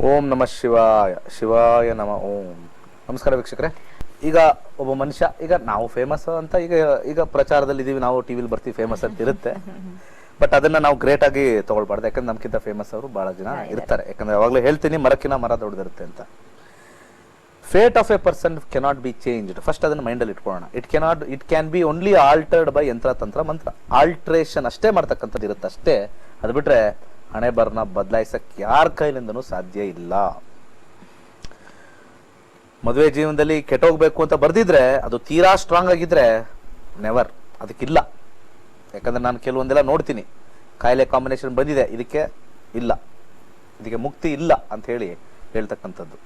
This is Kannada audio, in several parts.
ಓಂ ನಮಃ ಶಿವಾಯ ಶಿವಾಯ ನಮ ಓಂ. ನಮಸ್ಕಾರ ವೀಕ್ಷಕರೇ. ಈಗ ಒಬ್ಬ ಮನುಷ್ಯ, ಈಗ ನಾವು ಫೇಮಸ್ ಅಂತ ಈಗ ಪ್ರಚಾರದಲ್ಲಿ ಇದೀವಿ, ನಾವು ಟಿವಿಲಿ ಬರ್ತೀವಿ, ಫೇಮಸ್ ಅಂತ ಇರುತ್ತೆ. ಬಟ್ ಅದನ್ನ ನಾವು ಗ್ರೇಟ್ ಆಗಿ ತಗೊಳ್ಬಾರ್ದು, ಯಾಕಂದ್ರೆ ನಮ್ಗಿಂತ ಫೇಮಸ್ ಅವರು ಬಹಳ ಜನ ಇರ್ತಾರೆ. ಯಾಕಂದ್ರೆ ಯಾವಾಗಲೂ ಹೇಳ್ತೀನಿ, ಮರಕ್ಕಿನ ಮರ ದೊಡ್ಡದಿರುತ್ತೆ ಅಂತ. Fate of A person cannot be changed. First ಅದನ್ನ ಮೈಂಡಲ್ಲಿ ಇಟ್ಕೊಳ್ಳೋಣ. It can be only altered by ಯಂತ್ರ ತಂತ್ರ ಮಂತ್ರ. ಆಲ್ಟ್ರೇಷನ್ ಅಷ್ಟೇ ಮಾಡ್ತಕ್ಕಂಥದ್ದು ಇರುತ್ತೆ ಅಷ್ಟೇ. ಅದು ಬಿಟ್ರೆ ಹಣೆ ಬರನ ಬದಲಾಯಿಸಕ್ಕೆ ಯಾರ ಕೈಲಿಂದನೂ ಸಾಧ್ಯ ಇಲ್ಲ. ಮದುವೆ ಜೀವನದಲ್ಲಿ ಕೆಟ್ಟೋಗ್ಬೇಕು ಅಂತ ಬರ್ದಿದ್ರೆ ಅದು ತೀರಾ ಸ್ಟ್ರಾಂಗ್ ಆಗಿದ್ರೆ ನೆವರ್, ಅದಕ್ಕಿಲ್ಲ. ಯಾಕಂದ್ರೆ ನಾನು ಕೆಲವೊಂದೆಲ್ಲ ನೋಡ್ತೀನಿ, ಕಾಯಿಲೆ ಕಾಂಬಿನೇಷನ್ ಬಂದಿದೆ, ಇದಕ್ಕೆ ಇಲ್ಲ, ಇದಕ್ಕೆ ಮುಕ್ತಿ ಇಲ್ಲ ಅಂತ ಹೇಳ್ತಕ್ಕಂಥದ್ದು.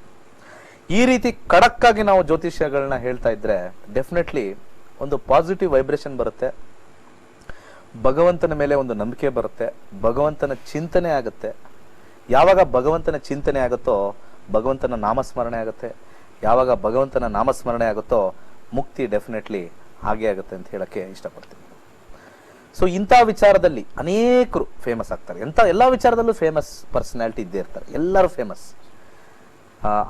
ಈ ರೀತಿ ಖಡಕ್ ಆಗಿ ನಾವು ಜ್ಯೋತಿಷ್ಯಗಳನ್ನ ಹೇಳ್ತಾ ಇದ್ರೆ ಡೆಫಿನೆಟ್ಲಿ ಒಂದು ಪಾಸಿಟಿವ್ ವೈಬ್ರೇಷನ್ ಬರುತ್ತೆ, ಭಗವಂತನ ಮೇಲೆ ಒಂದು ನಂಬಿಕೆ ಬರುತ್ತೆ, ಭಗವಂತನ ಚಿಂತನೆ ಆಗುತ್ತೆ. ಯಾವಾಗ ಭಗವಂತನ ಚಿಂತನೆ ಆಗುತ್ತೋ ಭಗವಂತನ ನಾಮಸ್ಮರಣೆ ಆಗುತ್ತೆ. ಯಾವಾಗ ಭಗವಂತನ ನಾಮಸ್ಮರಣೆ ಆಗುತ್ತೋ ಮುಕ್ತಿ ಡೆಫಿನೆಟ್ಲಿ ಹಾಗೆ ಆಗುತ್ತೆ ಅಂತ ಹೇಳಕ್ಕೆ ಇಷ್ಟಪಡ್ತೀನಿ. ಸೊ ಇಂಥ ವಿಚಾರದಲ್ಲಿ ಅನೇಕರು ಫೇಮಸ್ ಆಗ್ತಾರೆ. ಎಲ್ಲ ವಿಚಾರದಲ್ಲೂ ಫೇಮಸ್ ಪರ್ಸನಾಲಿಟಿ ಇದ್ದೇ ಇರ್ತಾರೆ, ಎಲ್ಲರೂ ಫೇಮಸ್.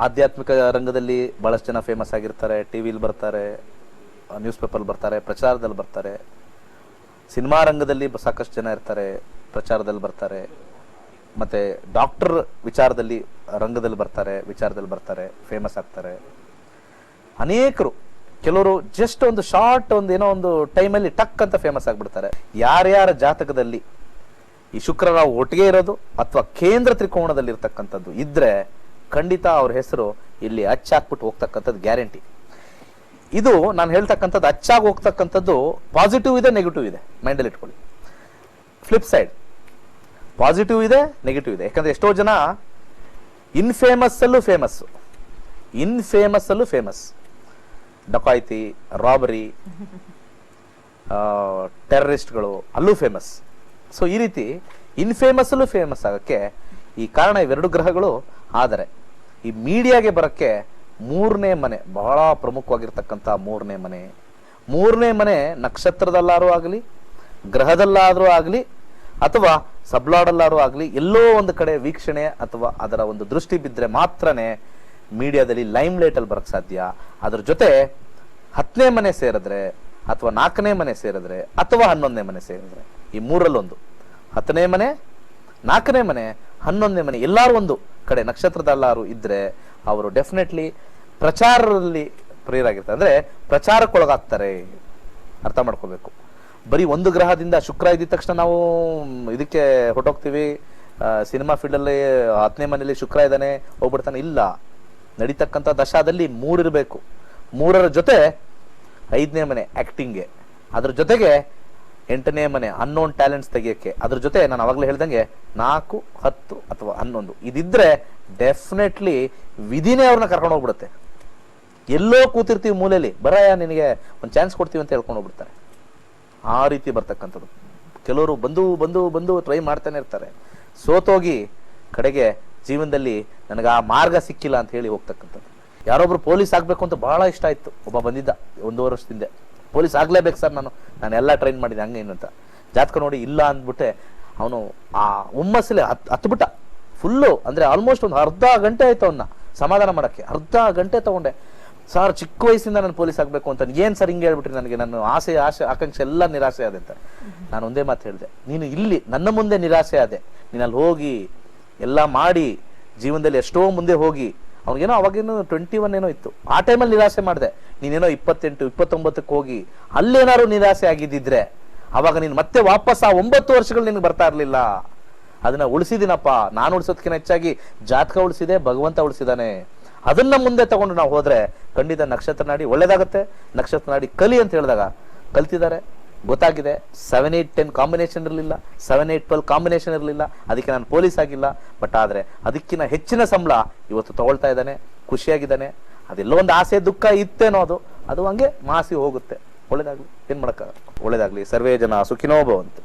ಆಧ್ಯಾತ್ಮಿಕ ರಂಗದಲ್ಲಿ ಬಹಳಷ್ಟು ಜನ ಫೇಮಸ್ ಆಗಿರ್ತಾರೆ, ಟಿವಿಲಿ ಬರ್ತಾರೆ, ನ್ಯೂಸ್ ಪೇಪರ್ ಬರ್ತಾರೆ, ಪ್ರಚಾರದಲ್ಲಿ ಬರ್ತಾರೆ. ಸಿನಿಮಾ ರಂಗದಲ್ಲಿ ಸಾಕಷ್ಟು ಜನ ಇರ್ತಾರೆ, ಪ್ರಚಾರದಲ್ಲಿ ಬರ್ತಾರೆ. ಮತ್ತೆ ಡಾಕ್ಟರ್ ರಂಗದಲ್ಲಿ ಬರ್ತಾರೆ, ಫೇಮಸ್ ಆಗ್ತಾರೆ. ಅನೇಕರು, ಕೆಲವರು ಜಸ್ಟ್ ಒಂದು ಶಾರ್ಟ್ ಏನೋ ಒಂದು ಟೈಮಲ್ಲಿ ಟಕ್ ಅಂತ ಫೇಮಸ್ ಆಗ್ಬಿಡ್ತಾರೆ. ಯಾರ್ಯಾರ ಜಾತಕದಲ್ಲಿ ಈ ಶುಕ್ರರಾವ್ ಒಟ್ಟಿಗೆ ಇರೋದು ಅಥವಾ ಕೇಂದ್ರ ತ್ರಿಕೋಣದಲ್ಲಿ ಇರ್ತಕ್ಕಂಥದ್ದು ಇದ್ರೆ ಖಂಡಿತ ಅವ್ರ ಹೆಸರು ಇಲ್ಲಿ ಅಚ್ಚಾಕ್ಬಿಟ್ಟು ಹೋಗ್ತಕ್ಕಂಥದ್ದು ಗ್ಯಾರಂಟಿ. ಇದು ನಾನು ಹೇಳ್ತಕ್ಕಂಥದ್ದು ಅಚ್ಚಾಗಿ ಹೋಗ್ತಕ್ಕಂಥದ್ದು ಪಾಸಿಟಿವ್ ಇದೆ, ನೆಗೆಟಿವ್ ಇದೆ, ಮೈಂಡಲ್ಲಿ ಇಟ್ಕೊಳ್ಳಿ. ಫ್ಲಿಪ್ ಸೈಡ್ ಪಾಸಿಟಿವ್ ಇದೆ, ನೆಗೆಟಿವ್ ಇದೆ. ಯಾಕಂದ್ರೆ ಎಷ್ಟೋ ಜನ ಇನ್ಫೇಮಸ್ ಅಲ್ಲೂ ಫೇಮಸ್, ಡಕಾಯಿತಿ, ರಾಬರಿ, ಟೆರರಿಸ್ಟ್ಗಳು ಅಲ್ಲೂ ಫೇಮಸ್. ಸೊ ಈ ರೀತಿ ಇನ್ಫೇಮಸ್ ಅಲ್ಲೂ ಫೇಮಸ್ ಆಗಕ್ಕೆ ಈ ಕಾರಣ ಇವೆರಡು ಗ್ರಹಗಳು. ಆದರೆ ಈ ಮೀಡಿಯಾಗೆ ಬರಕ್ಕೆ ಮೂರನೇ ಮನೆ ಬಹಳ ಪ್ರಮುಖವಾಗಿರ್ತಕ್ಕಂಥ ಮೂರನೇ ಮನೆ ನಕ್ಷತ್ರದಲ್ಲಾದ್ರೂ ಆಗಲಿ, ಗ್ರಹದಲ್ಲಾದ್ರೂ ಆಗಲಿ, ಅಥವಾ ಸಬ್ಲಾಡಲ್ಲಾದ್ರೂ ಆಗಲಿ, ಎಲ್ಲೋ ಒಂದು ಕಡೆ ವೀಕ್ಷಣೆ ಅಥವಾ ಅದರ ಒಂದು ದೃಷ್ಟಿ ಬಿದ್ದರೆ ಮಾತ್ರನೇ ಮೀಡಿಯಾದಲ್ಲಿ ಲೈಮ್ ಲೈಟ್ ಅಲ್ಲಿ ಬರಕ್ ಸಾಧ್ಯ. ಅದ್ರ ಜೊತೆ 10ನೇ ಮನೆ ಸೇರಿದ್ರೆ ಅಥವಾ 4ನೇ ಮನೆ ಸೇರಿದ್ರೆ ಅಥವಾ 11ನೇ ಮನೆ ಸೇರಿದ್ರೆ, ಈ ಮೂರಲ್ಲೊಂದು, 10ನೇ ಮನೆ, 4ನೇ ಮನೆ, 11ನೇ ಮನೆ, ಎಲ್ಲಾರು ಒಂದು ಕಡೆ ನಕ್ಷತ್ರದಲ್ಲಾರು ಇದ್ರೆ ಅವರು ಡೆಫಿನೆಟ್ಲಿ ಪ್ರಚಾರದಲ್ಲಿ ಪ್ರಿಯರಾಗಿರ್ತಾರೆ, ಅಂದ್ರೆ ಪ್ರಚಾರಕ್ಕೊಳಗಾಗ್ತಾರೆ. ಅರ್ಥ ಮಾಡ್ಕೋಬೇಕು. ಬರೀ ಒಂದು ಗ್ರಹದಿಂದ ಶುಕ್ರ ಇದ್ದ ತಕ್ಷಣ ನಾವು ಇದಕ್ಕೆ ಹೊರಟೋಗ್ತೀವಿ, ಸಿನಿಮಾ ಫೀಲ್ಡ್ ಅಲ್ಲಿ 10ನೇ ಮನೆಯಲ್ಲಿ ಶುಕ್ರ ಇದ್ದಾನೆ ಹೋಗ್ಬಿಡ್ತಾನೆ, ಇಲ್ಲ. ನಡೀತಕ್ಕಂಥ ದಶಾದಲ್ಲಿ 3 ಇರಬೇಕು. 3ರ ಜೊತೆ 5ನೇ ಮನೆ ಆಕ್ಟಿಂಗ್ಗೆ, ಅದ್ರ ಜೊತೆಗೆ 8ನೇ ಮನೆ ಅನ್ನೋನ್ ಟ್ಯಾಲೆಂಟ್ಸ್ ತೆಗಿಯಕ್ಕೆ, ಅದ್ರ ಜೊತೆ ನಾನು ಅವಾಗಲೇ ಹೇಳ್ದಂಗೆ 4, 10 ಅಥವಾ 11 ಇದಿದ್ರೆ ಡೆಫಿನೆಟ್ಲಿ ವಿಧಿನೇ ಅವ್ರನ್ನ ಕರ್ಕೊಂಡು ಹೋಗ್ಬಿಡುತ್ತೆ. ಎಲ್ಲೋ ಕೂತಿರ್ತೀವಿ ಮೂಲೆಯಲ್ಲಿ, ಬರಯ ನಿನಗೆ ಒಂದು ಚಾನ್ಸ್ ಕೊಡ್ತೀವಿ ಅಂತ ಹೇಳ್ಕೊಂಡು ಹೋಗ್ಬಿಡ್ತಾರೆ. ಆ ರೀತಿ ಬರ್ತಕ್ಕಂಥದ್ದು. ಕೆಲವರು ಬಂದು ಟ್ರೈ ಮಾಡ್ತಾನೆ ಇರ್ತಾರೆ, ಸೋತೋಗಿ ಕಡೆಗೆ ಜೀವನದಲ್ಲಿ ನನಗೆ ಆ ಮಾರ್ಗ ಸಿಕ್ಕಿಲ್ಲ ಅಂತ ಹೇಳಿ ಹೋಗ್ತಕ್ಕಂಥದ್ದು. ಯಾರೊಬ್ರು ಪೊಲೀಸ್ ಆಗ್ಬೇಕು ಅಂತ ಬಹಳ ಇಷ್ಟ ಆಯ್ತು, ಒಬ್ಬ ಬಂದಿದ್ದ 1 ವರ್ಷದಿಂದ, ಪೊಲೀಸ್ ಆಗ್ಲೇಬೇಕು ಸರ್, ನಾನು ಎಲ್ಲ ಟ್ರೈನ್ ಮಾಡಿದೆ ಹಂಗೆ ಏನು ಅಂತ. ಜಾತಕ ನೋಡಿ ಇಲ್ಲ ಅಂದ್ಬಿಟ್ಟೆ ಅವನು ಆ ಹುಮ್ಮಸ್ಸಲ್ಲಿ ಹತ್ಬಿಟ್ಟ ಫುಲ್ಲು. ಅಂದ್ರೆ ಆಲ್ಮೋಸ್ಟ್ ಒಂದು ಅರ್ಧ ಗಂಟೆ ಆಯ್ತು ಅವನ್ನ ಸಮಾಧಾನ ಮಾಡಕ್ಕೆ, ಅರ್ಧ ಗಂಟೆ ತಗೊಂಡೆ. ಸರ್ ಚಿಕ್ಕ ವಯಸ್ಸಿಂದ ನಾನು ಪೊಲೀಸ್ ಆಗ್ಬೇಕು ಅಂತ, ಏನ್ ಸರ್ ಹಿಂಗೆ ಹೇಳ್ಬಿಟ್ರಿ, ನನಗೆ ನನ್ನ ಆಸೆ ಆಕಾಂಕ್ಷೆ ಎಲ್ಲ ನಿರಾಸೆ ಆದೆ ಅಂತ. ನಾನು ಒಂದೇ ಮಾತು ಹೇಳಿದೆ, ನೀನು ಇಲ್ಲಿ ನನ್ನ ಮುಂದೆ ನಿರಾಸೆ ಆದೆ, ನೀನು ಅಲ್ಲಿ ಹೋಗಿ ಎಲ್ಲ ಮಾಡಿ ಜೀವನದಲ್ಲಿ ಎಷ್ಟೋ ಮುಂದೆ ಹೋಗಿ, ಅವ್ನಿಗೇನೋ ಅವಾಗೇನೋ 21 ಏನೋ ಇತ್ತು, ಆ ಟೈಮಲ್ಲಿ ನಿರಾಸೆ ಮಾಡಿದೆ. ನೀನೇನೋ 28, 29ಕ್ಕೆ ಹೋಗಿ ಅಲ್ಲೇನಾದ್ರು ನಿರಾಸೆ ಆಗಿದ್ದಿದ್ರೆ ಅವಾಗ ನೀನು ಮತ್ತೆ ವಾಪಸ್ ಆ 9 ವರ್ಷಗಳು ನಿನ್ಗೆ ಬರ್ತಾ ಇರ್ಲಿಲ್ಲ. ಅದನ್ನ ಉಳಿಸಿದಿನಪ್ಪ, ನಾನು ಉಳಿಸೋದಕ್ಕಿಂತ ಹೆಚ್ಚಾಗಿ ಜಾತಕ ಉಳಿಸಿದೆ, ಭಗವಂತ ಉಳಿಸಿದಾನೆ. ಅದನ್ನ ಮುಂದೆ ತಗೊಂಡು ನಾವು ಹೋದ್ರೆ ಖಂಡಿತ ನಕ್ಷತ್ರ ನಾಡಿ ಒಳ್ಳೇದಾಗತ್ತೆ. ನಕ್ಷತ್ರ ನಾಡಿ ಕಲಿ ಅಂತ ಹೇಳಿದಾಗ ಕಲ್ತಿದ್ದಾರೆ, ಗೊತ್ತಾಗಿದೆ. 7, 8, 10 ಕಾಂಬಿನೇಷನ್ ಇರಲಿಲ್ಲ, 7, 8, 12 ಕಾಂಬಿನೇಷನ್ ಇರಲಿಲ್ಲ, ಅದಕ್ಕೆ ನಾನು ಪೊಲೀಸ್ ಆಗಿಲ್ಲ. ಬಟ್ ಆದ್ರೆ ಅದಕ್ಕಿಂತ ಹೆಚ್ಚಿನ ಸಂಬಳ ಇವತ್ತು ತಗೊಳ್ತಾ ಇದ್ದಾನೆ, ಖುಷಿಯಾಗಿದ್ದಾನೆ. ಅದೆಲ್ಲೋ ಒಂದು ಆಸೆ ದುಃಖ ಇತ್ತೇನೋ, ಅದು ಹಂಗೆ ಮಾಸಿ ಹೋಗುತ್ತೆ. ಒಳ್ಳೇದಾಗ್ಲಿ, ಏನ್ ಮಾಡಕ್ಕ, ಒಳ್ಳೇದಾಗ್ಲಿ. ಸರ್ವೇ ಜನ ಸುಖಿನೋ ಭವಂತು.